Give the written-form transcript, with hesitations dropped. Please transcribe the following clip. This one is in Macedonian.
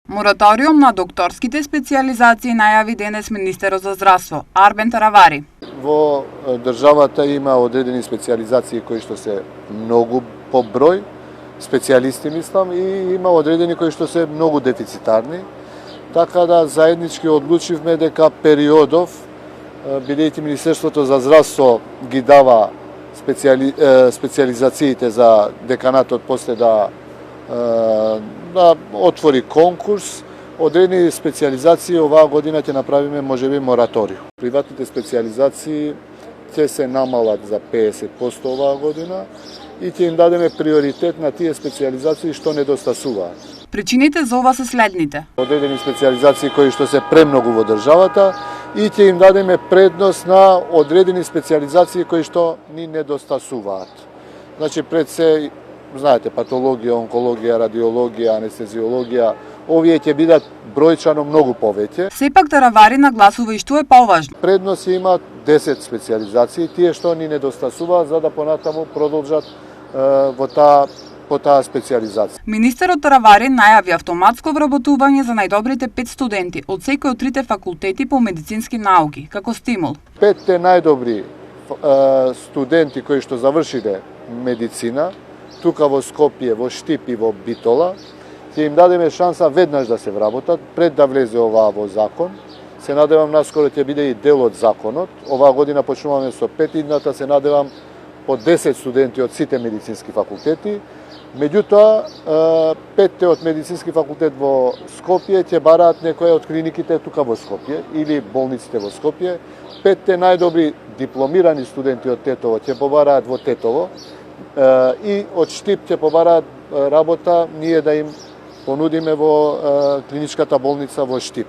Мораториум на докторските специјализации најави денес министерот за здравство Арбен Таравари. Во државата има одредени специјализации кои што се многу по број, специјалисти мислам, и има одредени кои што се многу дефицитарни. Така да заеднички одлучивме дека периодов, бидејќи Министерството за здравство ги дава специјализациите за деканатот после да отвори конкурс, одредени специјализации оваа година ќе направиме можеби мораториум. Приватните специјализации ќе се намалат за 50% оваа година и ќе им дадеме приоритет на тие специјализации што недостасуваат. Причините за ова се следните: одредени специјализации кои што се премногу во државата и ќе им дадеме предност на одредени специјализации кои што ни недостасуваат. Значи пред се, знаете, патологија, онкологија, радиологија, анестезиологија, овие ќе бидат бројчано многу повеќе. Сепак Таравари нагласува и што е поважно. Предност има 10 специјализации, тие што ни недостасуваат за да понатаму продолжат по таа специјализација. Министерот Таравари најави автоматско вработување за најдобрите 5 студенти од секој од трите факултети по медицински науки, како стимул. 5 најдобри студенти кои што завршиле медицина, тука во Скопје, во Штип и во Битола, ќе им дадеме шанса веднаш да се вработат, пред да влезе оваа во закон. Се надевам наскоро ќе биде и дел од законот. Оваа година почнуваме со 5, идната се надевам по 10 студенти од сите медицински факултети. Меѓутоа, 5 од медицински факултет во Скопје ќе бараат некоја од клиниките тука во Скопје или болниците во Скопје. 5 најдобри дипломирани студенти од Тетово ќе побараат во Тетово и од Штип ќе побараат работа ние да им понудиме во клиничката болница во Штип.